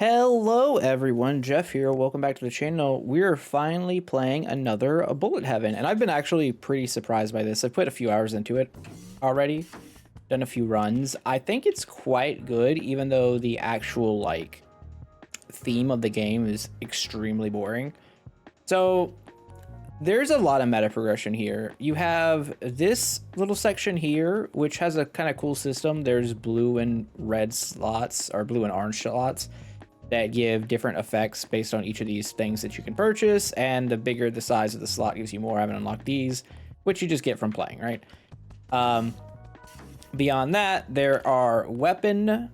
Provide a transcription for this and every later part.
Hello everyone, Jeff here. Welcome back to the channel. We're finally playing another Bullet Heaven, and I've been actually pretty surprised by this. I've put a few hours into it already, done a few runs. I think it's quite good, even though the actual theme of the game is extremely boring. So there's a lot of meta progression here. You have this little section here, which has a kind of cool system. There's blue and red slots, or blue and orange slots, that give different effects based on each of these things that you can purchase, and the bigger the size of the slot gives you more. I haven't unlocked these, which you just get from playing, right? Beyond that, there are weapon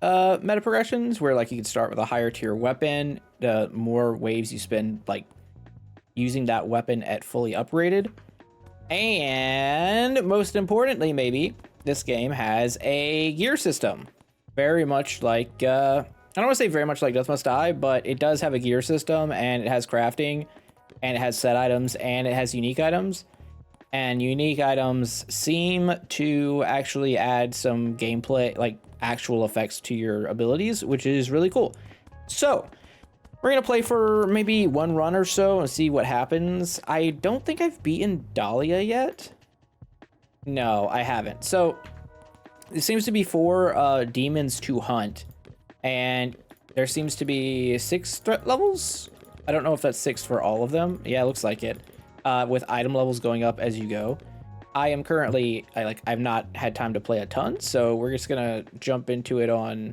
meta progressions where you can start with a higher tier weapon. The more waves you spend using that weapon at fully upgraded. And most importantly, maybe, this game has a gear system. Very much like I don't want to say very much like Death Must Die, but it does have a gear system, and it has crafting, and it has set items, and it has unique items. And unique items seem to actually add some gameplay, actual effects to your abilities, which is really cool. So we're going to play for maybe one run or so and see what happens. I don't think I've beaten Dahlia yet. No, I haven't. So it seems to be 4 demons to hunt. And there seems to be 6 threat levels. I don't know if that's 6 for all of them. Yeah, it looks like it. With item levels going up as you go. I am currently, I've not had time to play a ton, so we're just gonna jump into it on...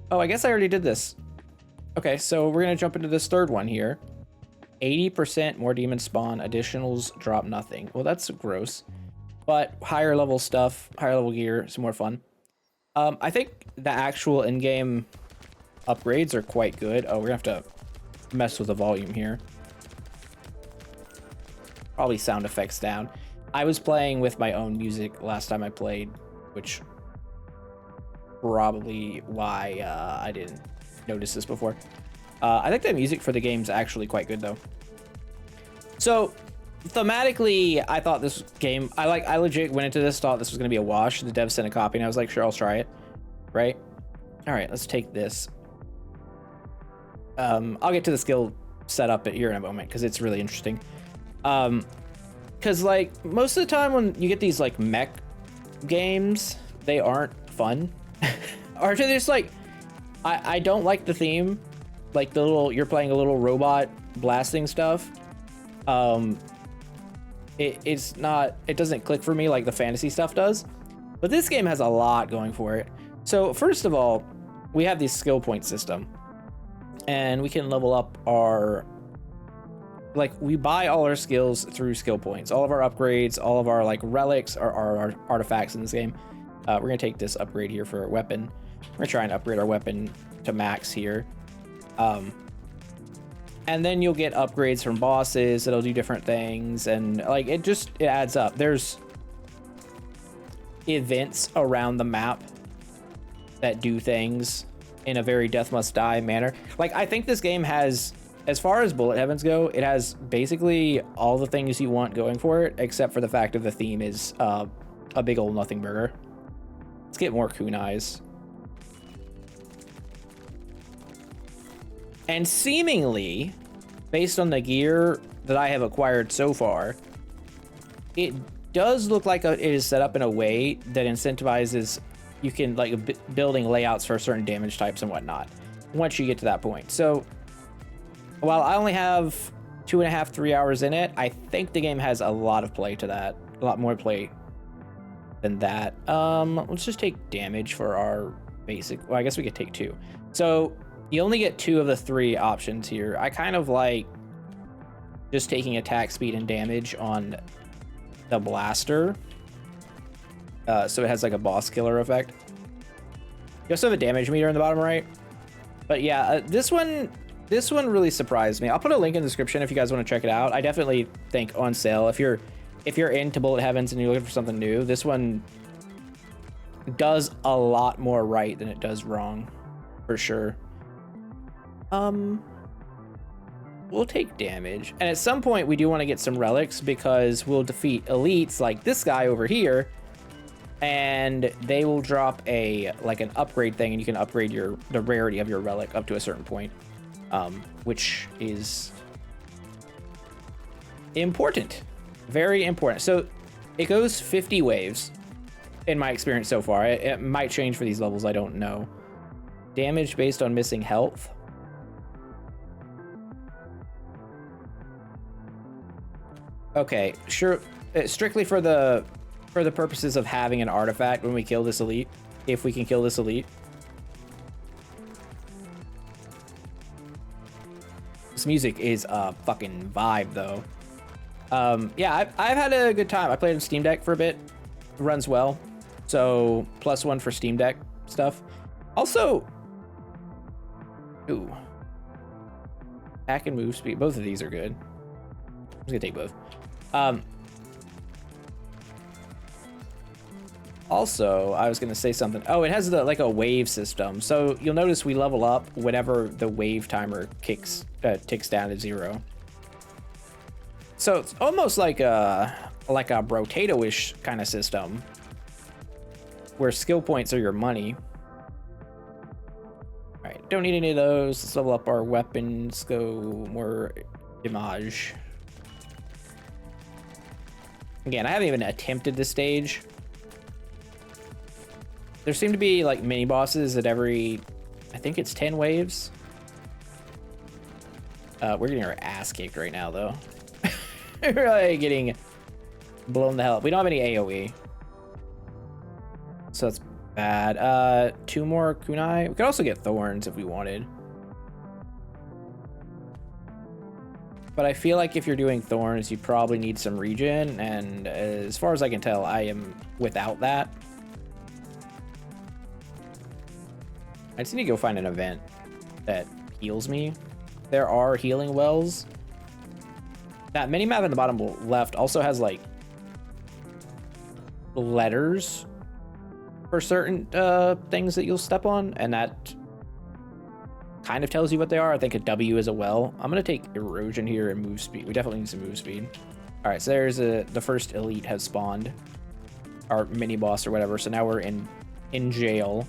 Oh, I guess I already did this. Okay, so we're gonna jump into this third one here. 80% more demons spawn, additionals drop nothing. Well, that's gross. But higher level stuff, higher level gear, some more fun. I think the actual in-game upgrades are quite good. Oh, we're gonna have to mess with the volume here. Probably sound effects down. I was playing with my own music last time I played, which probably why I didn't notice this before. I think the music for the game's actually quite good though. So thematically, I thought this game, I legit went into this, thought this was gonna be a wash. The dev sent a copy and I was like, sure, I'll try it. Right? All right, let's take this. I'll get to the skill setup here in a moment because it's really interesting. Because most of the time when you get these mech games, they aren't fun. Or they're just I don't like the theme. The little, you're playing a little robot blasting stuff. It's not, it doesn't click for me like the fantasy stuff does. But this game has a lot going for it. So first of all, we have this skill point system, and we can level up our, we buy all our skills through skill points. All of our upgrades, all of our relics are our artifacts in this game. We're gonna take this upgrade here for our weapon. We're gonna try and upgrade our weapon to max here. And then you'll get upgrades from bosses that'll do different things, and it adds up. There's events around the map that do things in a very Death Must Die manner. I think this game has, as far as Bullet Heavens go, it has basically all the things you want going for it, except for the fact of the theme is a big old nothing burger. Let's get more kunais. And seemingly, based on the gear that I have acquired so far, it does look like it is set up in a way that incentivizes you can building layouts for certain damage types and whatnot once you get to that point. So while I only have 2.5, 3 hours in it, I think the game has a lot of play to that, a lot more play than that. Let's just take damage for our basic. Well, I guess we could take 2. So you only get 2 of the 3 options here. I kind of like just taking attack speed and damage on the blaster. So it has a boss killer effect. You also have a damage meter in the bottom right. But yeah, this one really surprised me. I'll put a link in the description if you guys want to check it out. I definitely think on sale. If you're into Bullet Heavens and you're looking for something new, this one does a lot more right than it does wrong, for sure. We'll take damage, and at some point we do want to get some relics because we'll defeat elites like this guy over here, and they will drop a like an upgrade thing, and you can upgrade the rarity of your relic up to a certain point, which is important, very important. So it goes 50 waves in my experience so far. It might change for these levels, I don't know. Damage based on missing health. Okay, sure. Strictly for the purposes of having an artifact when we kill this elite, if we can kill this elite. This music is a fucking vibe, though. Yeah, I've had a good time. I played on Steam Deck for a bit. It runs well. So, +1 for Steam Deck stuff. Also, ooh. Attack and move speed. Both of these are good. I'm just gonna take both. Also, I was gonna say something. Oh, it has like a wave system. So you'll notice we level up whenever the wave timer ticks down to 0. So it's almost like a Brotato-ish kind of system, where skill points are your money. All right, don't need any of those. Let's level up our weapons. Go more damage. Again, I haven't even attempted this stage. There seem to be like mini bosses at every, I think it's 10 waves. We're getting our ass kicked right now, though. We're really getting blown the hell up. We don't have any AoE, so that's bad. 2 more kunai. We could also get thorns if we wanted, but I feel like if you're doing thorns, you probably need some regen, and as far as I can tell, I am without that. I just need to go find an event that heals me. There are healing wells. That mini-map in the bottom left also has like letters for certain things that you'll step on, and that kind of tells you what they are. I think a W is a well. I'm gonna take erosion here and move speed. We definitely need some move speed. All right, so there's the first elite has spawned, our mini boss or whatever. So now we're in jail.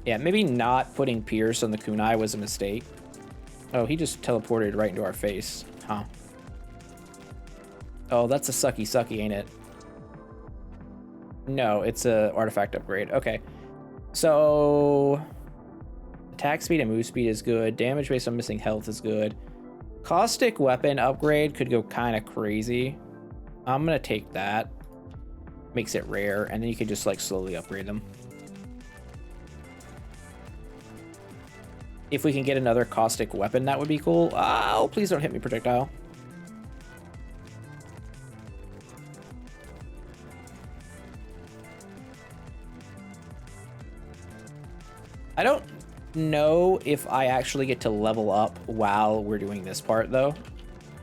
Yeah, maybe not putting Pierce on the kunai was a mistake. Oh, he just teleported right into our face. Huh. Oh, that's a sucky, ain't it? No, it's a artifact upgrade. Okay. So attack speed and move speed is good. Damage based on missing health is good. Caustic weapon upgrade could go kind of crazy. I'm gonna take that. Makes it rare, and then you can just like slowly upgrade them. If we can get another caustic weapon, that would be cool. Oh, please don't hit me, projectile. I don't know if I actually get to level up while we're doing this part, though.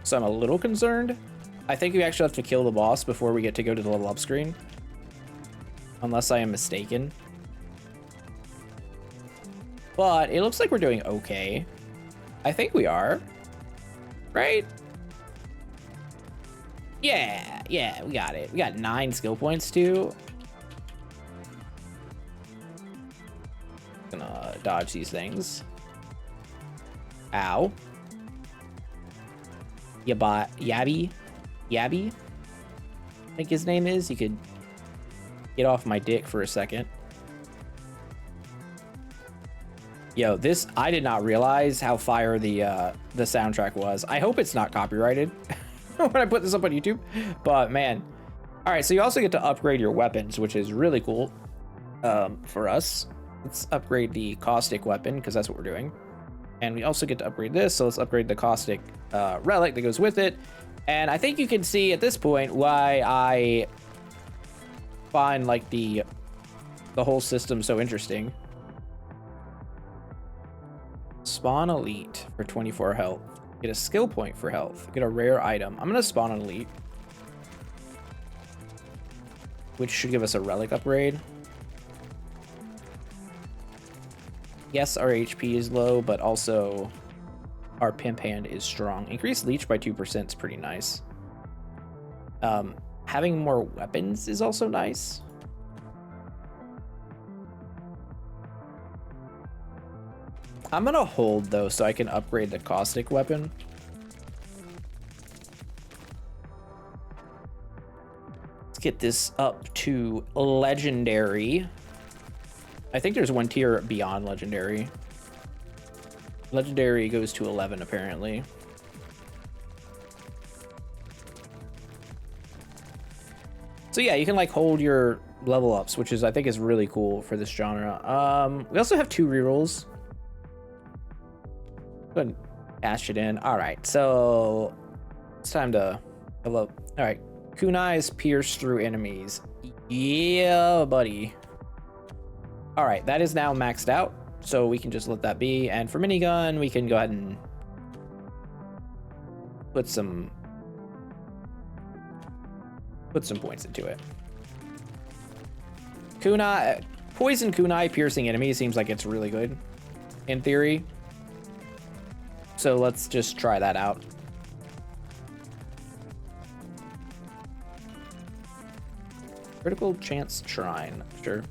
So I'm a little concerned. I think we actually have to kill the boss before we get to go to the level up screen. Unless I am mistaken. But it looks like we're doing okay. I think we are. Right? Yeah, we got it. We got 9 skill points, too. Gonna dodge these things. Ow. Yabby? I think his name is. You could get off my dick for a second. Yo, this, I did not realize how fire the soundtrack was. I hope it's not copyrighted when I put this up on YouTube, but man. All right, so you also get to upgrade your weapons, which is really cool for us. Let's upgrade the caustic weapon, because that's what we're doing. And we also get to upgrade this, so let's upgrade the caustic relic that goes with it. And I think you can see at this point why I find like the whole system so interesting. Spawn elite for 24 health. Get a skill point for health. Get a rare item. I'm gonna spawn an elite, which should give us a relic upgrade. Yes, our HP is low, but also our pimp hand is strong. Increased leech by 2% is pretty nice. Having more weapons is also nice. I'm gonna hold though so I can upgrade the caustic weapon. Let's get this up to legendary. I think there's one tier beyond legendary. Legendary goes to 11 apparently. So yeah, you can like hold your level ups, which is I think is really cool for this genre. We also have 2 rerolls. Go ahead and cash it in. All right, so it's time to hello. All right, kunais pierce through enemies. Yeah, buddy. All right, that is now maxed out, so we can just let that be. And for minigun, we can go ahead and put some points into it. Kunai, poison kunai piercing enemies seems like it's really good in theory. So let's just try that out. Critical chance shrine, sure.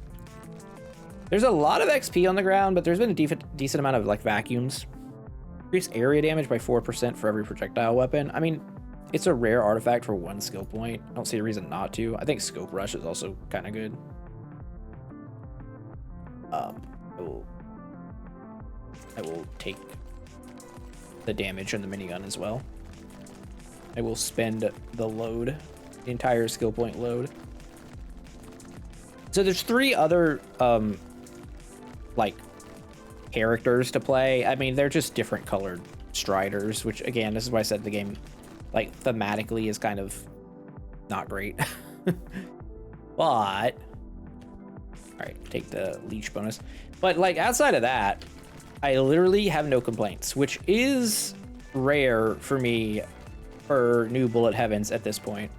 There's a lot of XP on the ground, but there's been a decent amount of like vacuums. Increase area damage by 4% for every projectile weapon. I mean, it's a rare artifact for 1 skill point. I don't see a reason not to. I think Scope Rush is also kind of good. I will take the damage on the minigun as well. I will spend the load, the entire skill point load. So there's 3 other like characters to play. I mean, they're just different colored striders, which again, this is why I said the game like thematically is kind of not great. But all right, take the leech bonus. But like outside of that, I literally have no complaints, which is rare for me for new Bullet Heavens at this point.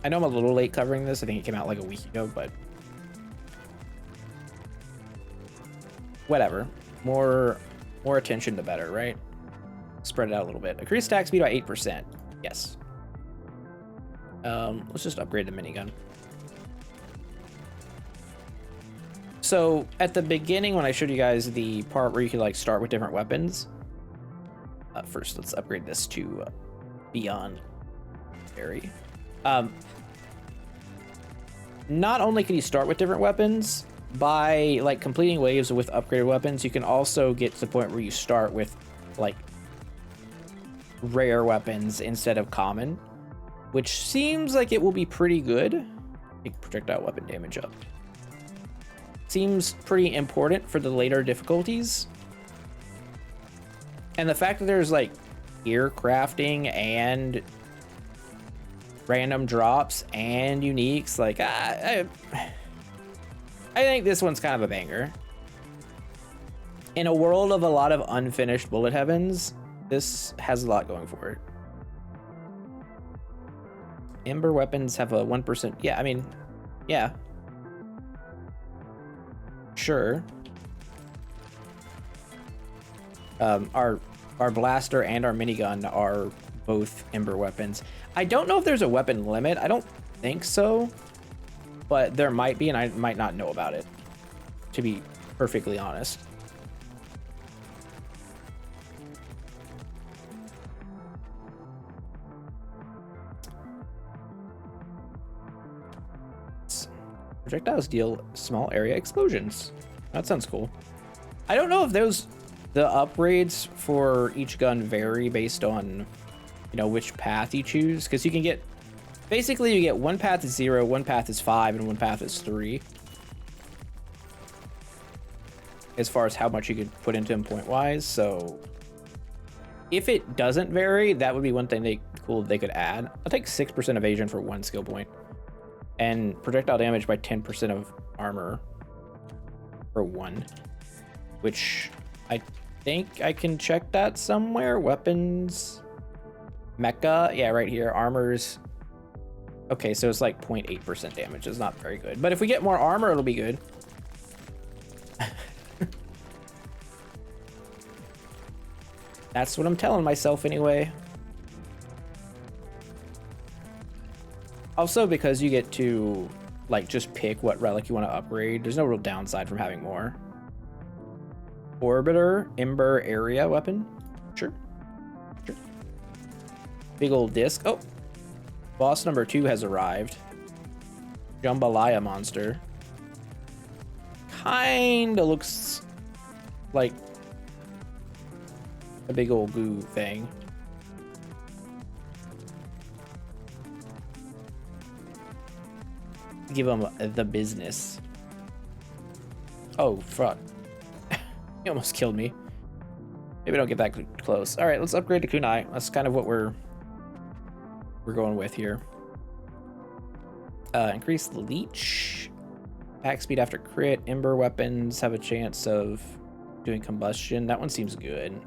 I know I'm a little late covering this. I think it came out like a week ago, but whatever. More attention, the better, right? Spread it out a little bit. Increase attack speed by 8%. Yes. Let's just upgrade the minigun. So at the beginning, when I showed you guys the part where you could like start with different weapons, first let's upgrade this to beyond carry. Not only can you start with different weapons, by like completing waves with upgraded weapons, you can also get to the point where you start with like rare weapons instead of common, which seems like it will be pretty good. Take projectile weapon damage up. Seems pretty important for the later difficulties. And the fact that there's like gear crafting and random drops and uniques, like I think this one's kind of a banger. In a world of a lot of unfinished Bullet Heavens, this has a lot going for it. Ember weapons have a 1%. Yeah, I mean, yeah. Sure. Our blaster and our minigun are both Ember weapons. I don't know if there's a weapon limit. I don't think so. But there might be, and I might not know about it, to be perfectly honest. Projectiles deal small area explosions. That sounds cool. I don't know if the upgrades for each gun vary based on, you know, which path you choose, because you can get, basically you get one path is 0, one path is 5, and one path is 3. As far as how much you could put into them point wise. So if it doesn't vary, that would be one thing they could add. I'll take 6% evasion for 1 skill point. And projectile damage by 10% of armor for 1. Which I think I can check that somewhere. Weapons. Mecha. Yeah, right here. Armors. Okay, so it's like 0.8% damage. It's not very good. But if we get more armor, it'll be good. That's what I'm telling myself anyway. Also, because you get to like just pick what relic you want to upgrade, there's no real downside from having more. Orbiter, Ember area weapon. Sure. Sure. Big old disc. Oh. Boss number 2 has arrived. Jambalaya monster. Kinda looks like a big old goo thing. Give him the business. Oh, fuck. He almost killed me. Maybe don't get that close. All right, let's upgrade to kunai. That's kind of what we're going with here. Increase the leech. Attack speed after crit. Ember weapons have a chance of doing combustion. That one seems good.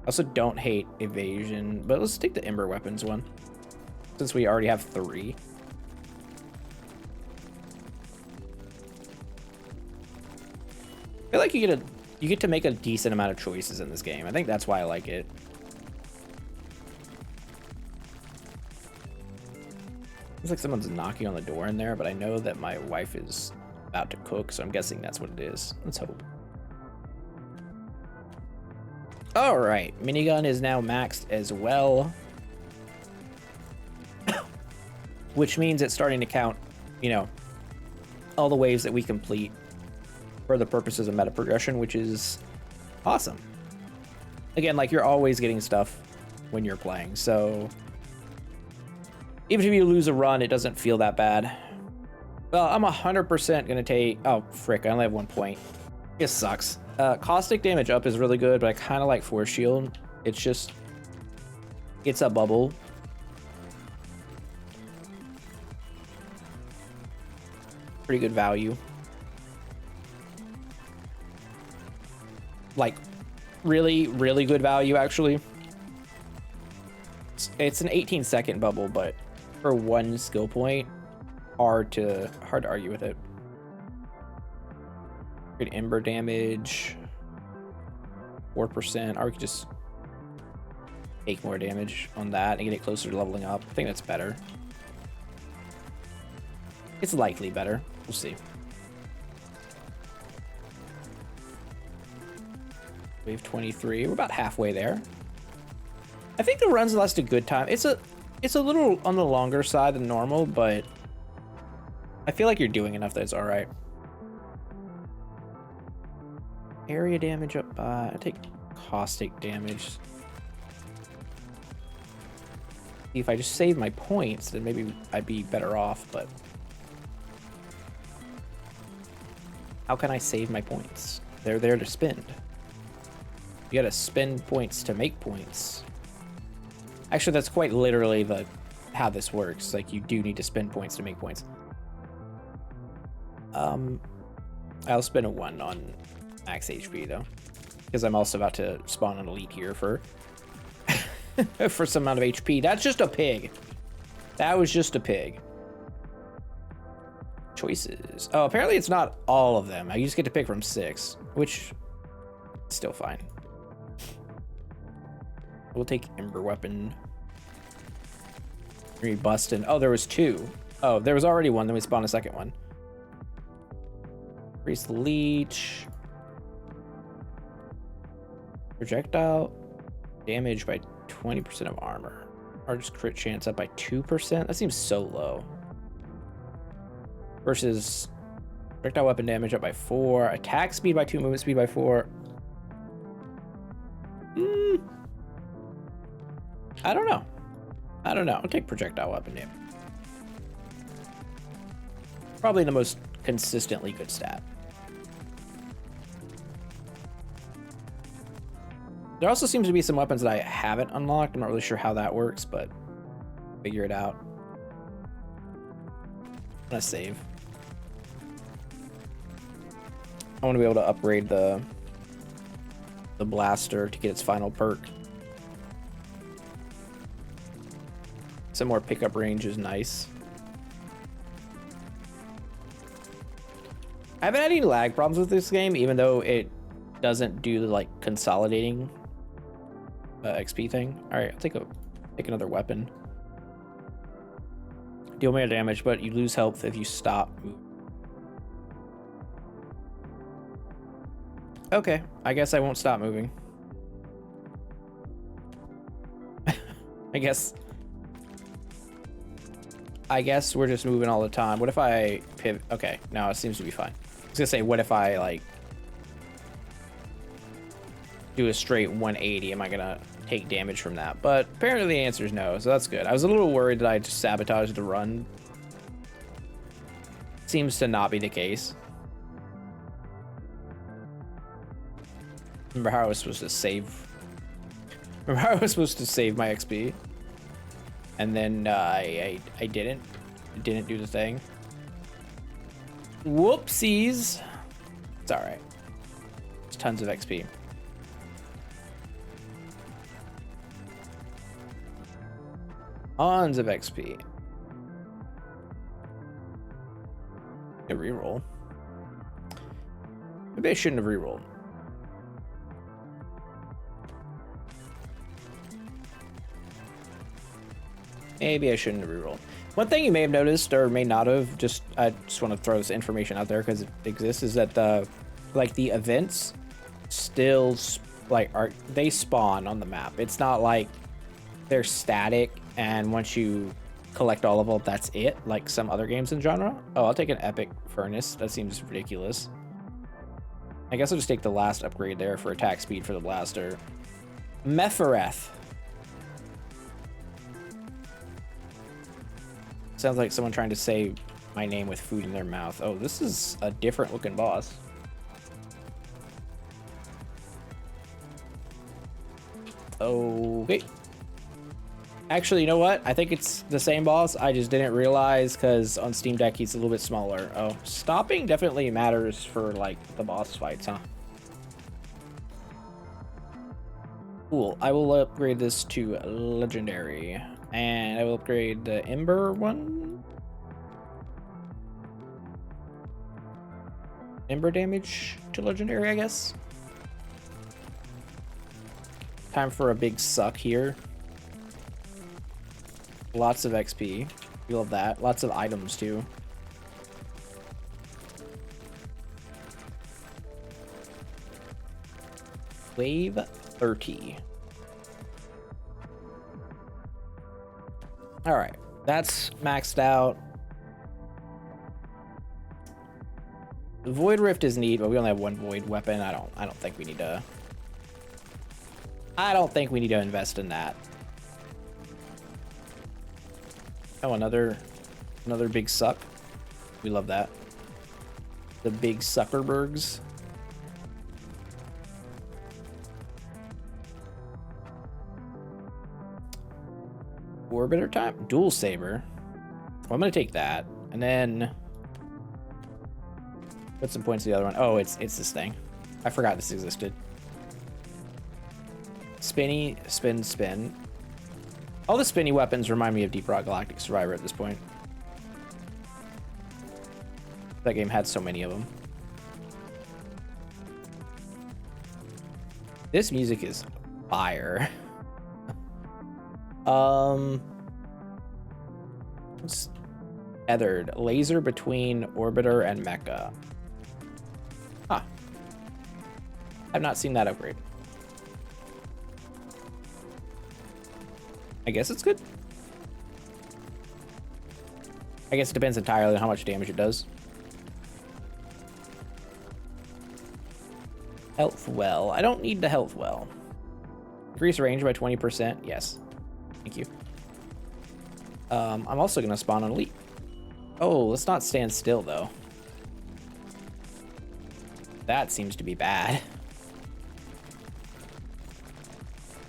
I also don't hate evasion, but let's take the Ember weapons one, since we already have 3. I feel like you get to make a decent amount of choices in this game. I think that's why I like it. Looks like someone's knocking on the door in there, but I know that my wife is about to cook, so I'm guessing that's what it is. Let's hope. All right, minigun is now maxed as well, which means it's starting to count, you know, all the waves that we complete for the purposes of meta progression, which is awesome. Again, like, you're always getting stuff when you're playing, so even if you lose a run, it doesn't feel that bad. Well, I'm 100% gonna take... Oh, frick, I only have 1 point. It sucks. Caustic damage up is really good, but I kind of like Force Shield. It's just... It's a bubble. Pretty good value. Like, really, really good value, actually. It's an 18-second bubble, but for 1 skill point, hard to argue with it. Good Ember damage, 4%. Or we could just take more damage on that and get it closer to leveling up. I think that's better. It's likely better. We'll see. Wave 23. We're about halfway there. I think the runs last a good time. It's a little on the longer side than normal, but I feel like you're doing enough that it's all right. Area damage up by... I take caustic damage. If I just save my points, then maybe I'd be better off, but... How can I save my points? They're there to spend. You gotta spend points to make points. Actually, that's quite literally how this works. Like, you do need to spend points to make points. I'll spend a 1 on max HP though, because I'm also about to spawn an elite here for for some amount of HP. That's just a pig. That was just a pig. Choices. Oh, apparently it's not all of them. I just get to pick from 6, which is still fine. We'll take Ember weapon. Bustin'. Oh, there was 2. Oh, there was already 1. Then we spawned a second one. Increase the leech. Projectile damage by 20% of armor. Or just crit chance up by 2%. That seems so low. Versus projectile weapon damage up by 4. Attack speed by 2. Movement speed by 4. I don't know. I'll take projectile weapon damage. Probably the most consistently good stat. There also seems to be some weapons that I haven't unlocked. I'm not really sure how that works, but figure it out. I'm gonna save. I want to be able to upgrade the blaster to get its final perk. Some more pickup range is nice. I haven't had any lag problems with this game, even though it doesn't do the like consolidating XP thing. All right, I'll take another weapon. Deal more damage, but you lose health if you stop moving. Okay, I guess I won't stop moving. I guess we're just moving all the time. What if I pivot? Okay, no, it seems to be fine. I was gonna say, what if I like do a straight 180? Am I gonna take damage from that? But apparently the answer is no, so that's good. I was a little worried that I just sabotaged the run. Seems to not be the case. Remember how I was supposed to save? Remember how I was supposed to save my XP? And then I didn't. It didn't do the thing. Whoopsies. It's all right. It's tons of XP. Tons of XP. A reroll. Maybe I shouldn't have rerolled. Maybe I shouldn't have rerolled. One thing you may have noticed or may not have, I just want to throw this information out there because it exists, is that the events still they spawn on the map. It's not like they're static and once you collect all of them, that's it, like some other games in genre. Oh, I'll take an epic furnace. That seems ridiculous. I guess I'll just take the last upgrade there for attack speed for the blaster. Mephareth. Sounds like someone trying to say my name with food in their mouth. Oh, this is a different looking boss. Okay. Actually, you know what? I think it's the same boss. I just didn't realize because on Steam Deck he's a little bit smaller. Oh, stopping definitely matters for like the boss fights, huh? Cool. I will upgrade this to legendary. And I will upgrade the Ember one. Ember damage to legendary, I guess. Time for a big suck here. Lots of XP. We love that. Lots of items too. Wave 30. All right, that's maxed out. The Void Rift is neat, but we only have one Void weapon. I don't think we need to. I don't think we need to invest in that. Oh, another big suck. We love that. The big Zuckerbergs. Orbiter time? Dual saber. Well, I'm gonna take that. And then put some points to the other one. Oh, it's this thing. I forgot this existed. Spinny, spin, spin. All the spinny weapons remind me of Deep Rock Galactic Survivor at this point. That game had so many of them. This music is fire. It's tethered. Laser between Orbiter and Mecha. Huh. I've not seen that upgrade. I guess it's good. I guess it depends entirely on how much damage it does. Health well. I don't need the health well. Increase range by 20%. Yes. Thank you. I'm also going to spawn on Elite. Oh, let's not stand still, though. That seems to be bad.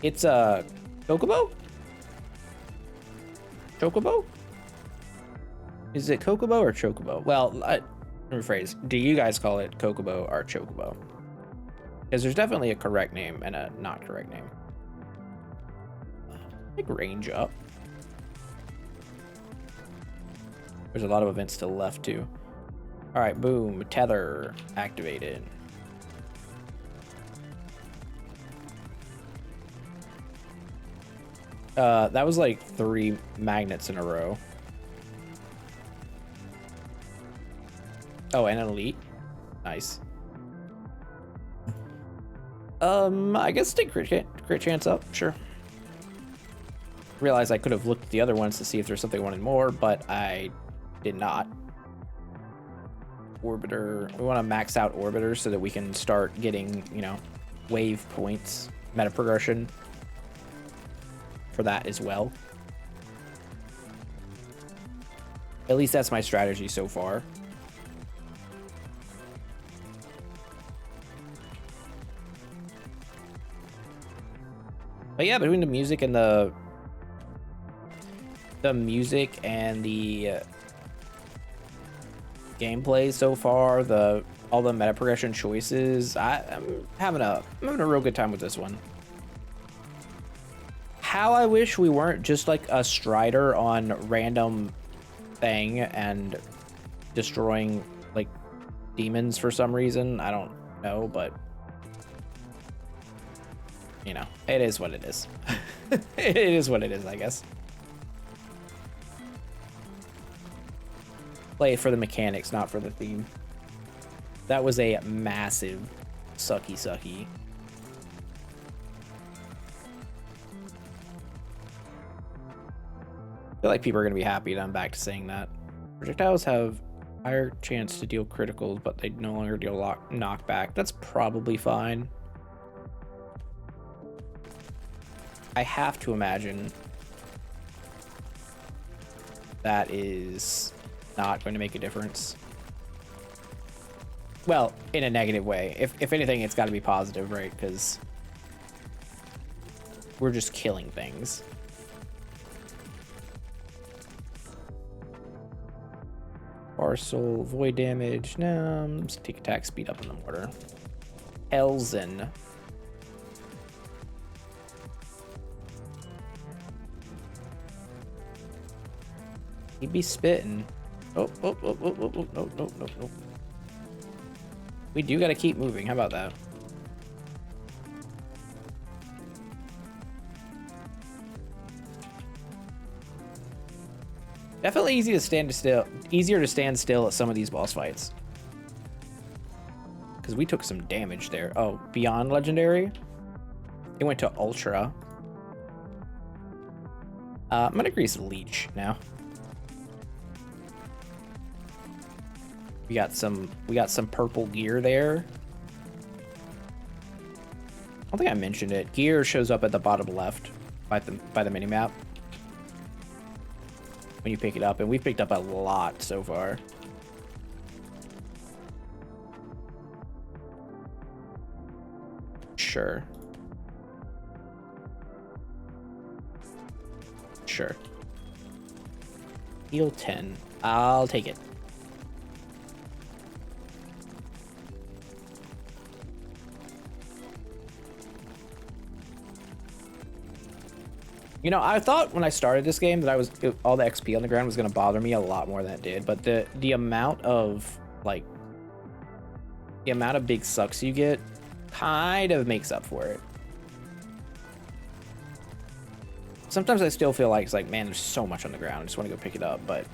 It's a Chocobo? Chocobo? Is it Kokobo or Chocobo? Well, rephrase. Do you guys call it Kokobo or Chocobo? Because there's definitely a correct name and a not correct name. Like range up. There's a lot of events to the left too. All right, boom, tether activated. That was like 3 magnets in a row. Oh, and an elite. Nice. I guess take crit chance up, sure. Realize I could have looked at the other ones to see if there's something I wanted more, but I did not. Orbiter. We want to max out Orbiter so that we can start getting, you know, wave points, meta progression for that as well. At least that's my strategy so far. But yeah, between the music and the gameplay so far, all the meta progression choices, I'm having a real good time with this one. How I wish we weren't just like a Strider on random thing and destroying like demons for some reason. I don't know, but you know, it is what it is. It is what it is, I guess. Play it for the mechanics, not for the theme. That was a massive sucky. I feel like people are going to be happy that I'm back to saying that. Projectiles have higher chance to deal criticals, but they no longer deal knockback. That's probably fine. I have to imagine that is not going to make a difference. Well, in a negative way. If anything, it's got to be positive, right? Because we're just killing things. Parcel, void damage. No, let's take attack speed up in the mortar. Elzen. He'd be spitting. Oh, no. We do gotta keep moving. How about that? Definitely easier to stand still at some of these boss fights. Because we took some damage there. Oh, beyond legendary? It went to ultra. I'm gonna grease leech now. We got some purple gear there. I don't think I mentioned it. Gear shows up at the bottom left by the mini map when you pick it up, and we've picked up a lot so far. Sure. Heal 10. I'll take it. You know, I thought when I started this game that all the XP on the ground was going to bother me a lot more than it did, but the amount of big sucks you get kind of makes up for it. Sometimes I still feel like it's like, man, there's so much on the ground. I just want to go pick it up, but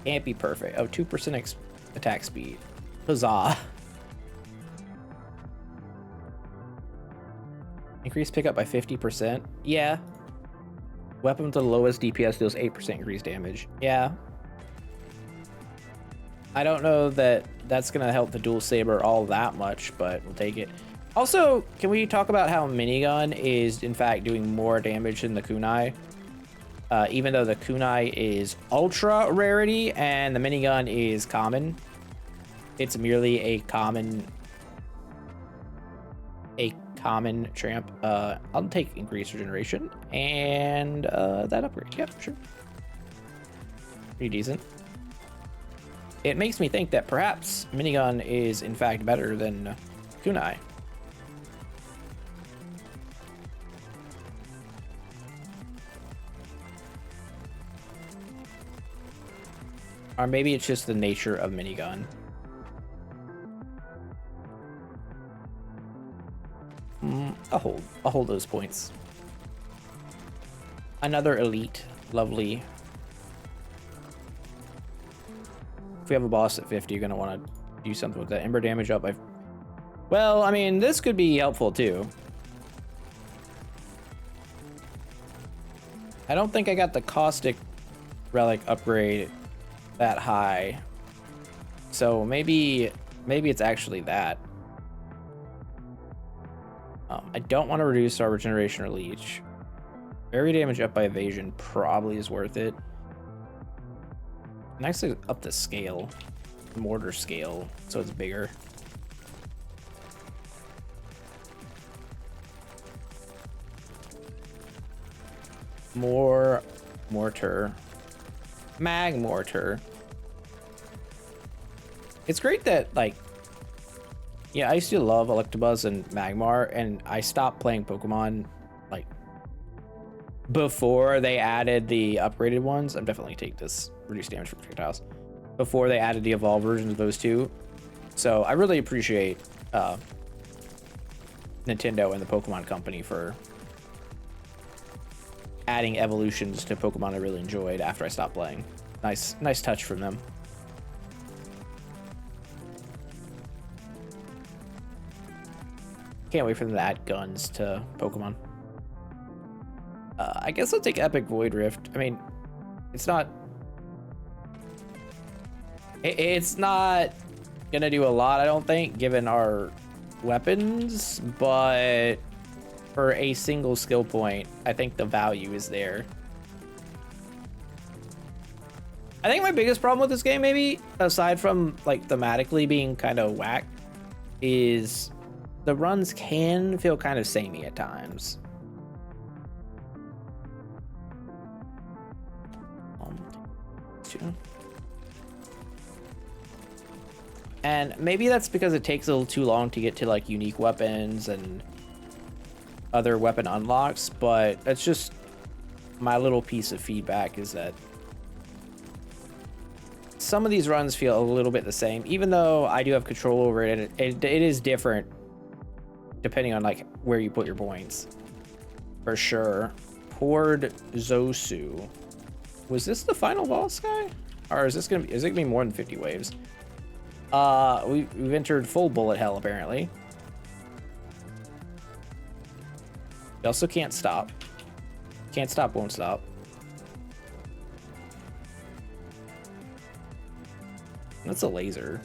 can't be perfect. Oh, 2% attack speed. Huzzah. Increase pickup by 50%. Yeah. Weapon with the lowest DPS deals 8% increased damage. Yeah. I don't know that that's going to help the dual saber all that much, but we'll take it. Also, can we talk about how minigun is, in fact, doing more damage than the kunai? Even though the kunai is ultra rarity and the minigun is common. It's merely a common tramp. I'll take increased regeneration and that upgrade. Yep, sure. Pretty decent. It makes me think that perhaps minigun is in fact better than kunai. Or maybe it's just the nature of minigun. I'll hold those points. Another elite. Lovely. if we have a boss at 50, you're gonna want to do something with that. Ember damage up by... Well, I mean, this could be helpful too. I don't think I got the caustic relic upgrade that high. So maybe it's actually that. I don't want to reduce our regeneration or leech. Berry damage up by evasion probably is worth it. Next, up the scale, mortar scale, so it's bigger. More mortar, mag mortar. It's great that, like, yeah, I used to love Electabuzz and Magmar, and I stopped playing Pokemon like before they added the upgraded ones. I'm definitely take this reduced damage from projectiles before they added the evolved versions of those two. So I really appreciate Nintendo and the Pokemon Company for adding evolutions to Pokemon I really enjoyed after I stopped playing. Nice touch from them. Can't wait for them to add guns to Pokemon. I guess I'll take Epic Void Rift. I mean, it's not gonna do a lot, I don't think, given our weapons, but for a single skill point, I think the value is there. I think my biggest problem with this game, maybe, aside from like thematically being kind of whack, is the runs can feel kind of samey at times. And maybe that's because it takes a little too long to get to like unique weapons and other weapon unlocks, but that's just my little piece of feedback, is that some of these runs feel a little bit the same, even though I do have control over it, and it is different depending on like where you put your points, for sure. Horde Zosu. Was this the final boss guy, or is it gonna be more than 50 waves? We've entered full bullet hell apparently. You also can't stop. Can't stop, won't stop. That's a laser.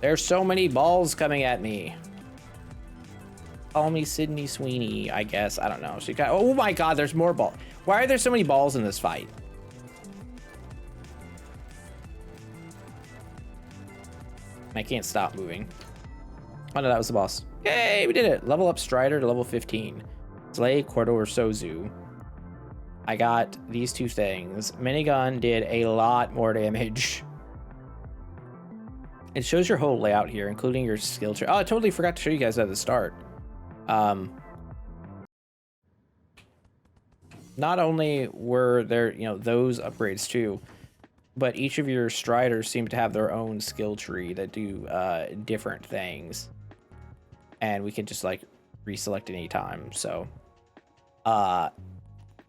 There's so many balls coming at me. Call me Sydney Sweeney, I guess. I don't know. She got, oh my god, there's more balls. Why are there so many balls in this fight? I can't stop moving. Oh no, that was the boss. Yay, we did it. Level up Strider to level 15. Slay Corridor Sozu. I got these two things. Minigun did a lot more damage. It shows your whole layout here, including your skill tree. Oh, I totally forgot to show you guys at the start. Not only were there, you know, those upgrades too, but each of your Striders seem to have their own skill tree that do different things. And we can just like reselect any time. So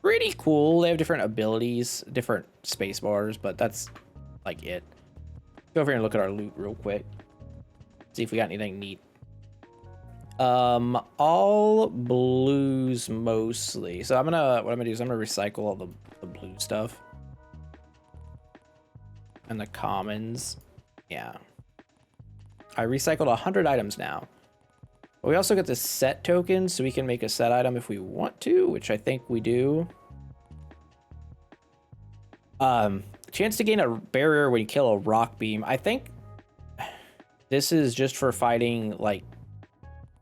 pretty cool. They have different abilities, different space bars, but that's like it. Go over here and look at our loot real quick. See if we got anything neat. All blues mostly. So what I'm gonna do is I'm gonna recycle all the blue stuff. And the commons. Yeah. I recycled 100 items now. But we also get the set token, so we can make a set item if we want to, which I think we do. Chance to gain a barrier when you kill a rock beam. I think this is just for fighting like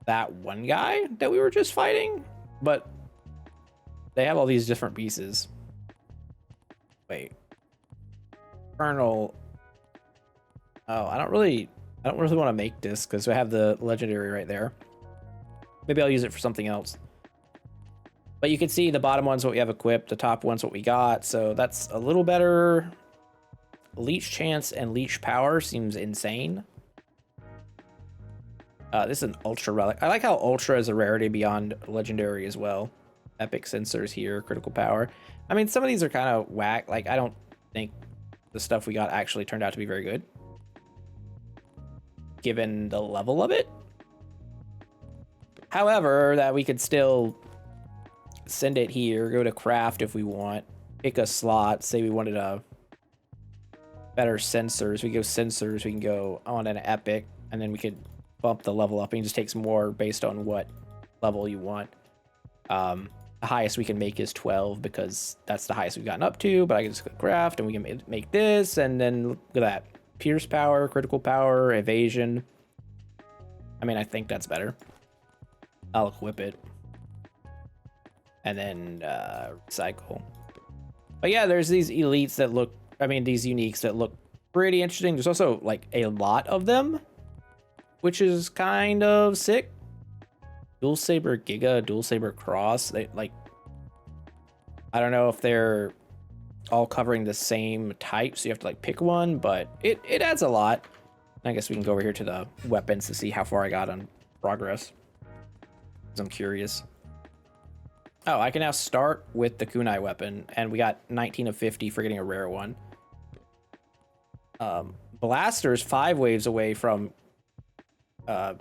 that one guy that we were just fighting, but they have all these different pieces. Wait. Colonel. Oh, I don't really want to make this because I have the legendary right there. Maybe I'll use it for something else. But you can see the bottom one's what we have equipped, the top one's what we got, so that's a little better. Leech chance and leech power seems insane. This is an ultra relic. I like how ultra is a rarity beyond legendary as well. epic sensors here, critical power. I mean, some of these are kind of whack. Like, I don't think the stuff we got actually turned out to be very good, given the level of it. However, that we could still send it here, go to craft if we want, pick a slot, say we wanted a better sensors. We go sensors, we can go on an epic, and then we could bump the level up, and it just takes more based on what level you want. The highest we can make is 12 because that's the highest we've gotten up to, but I can just go craft and we can make this, and then look at that. Pierce power, critical power, evasion. I mean, I think that's better. I'll equip it. And then recycle. But yeah, there's these elites that look, I mean, these uniques that look pretty interesting. There's also like a lot of them, which is kind of sick. Dual Saber Giga, Dual Saber Cross. They like, I don't know if they're all covering the same type, so you have to like pick one, but it adds a lot. I guess we can go over here to the weapons to see how far I got on progress, because I'm curious. Oh, I can now start with the kunai weapon, and we got 19 of 50 for getting a rare one. Blaster's 5 waves away from getting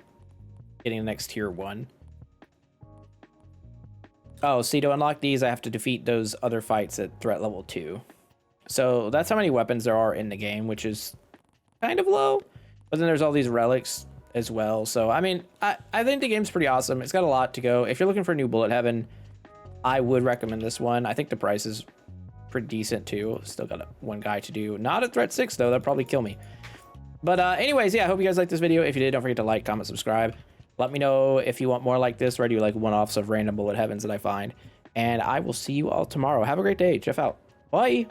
the next tier 1. Oh, see, to unlock these, I have to defeat those other fights at threat level 2. So that's how many weapons there are in the game, which is kind of low. But then there's all these relics as well. So, I mean, I think the game's pretty awesome. It's got a lot to go. If you're looking for a new Bullet Heaven, I would recommend this one. I think the price is pretty decent, too. Still got one guy to do. Not at threat 6, though. That'd probably kill me. But anyways, yeah, I hope you guys liked this video. If you did, don't forget to like, comment, subscribe. Let me know if you want more like this, or I do like one-offs of random Bullet Heavens that I find. And I will see you all tomorrow. Have a great day. Jeff out. Bye.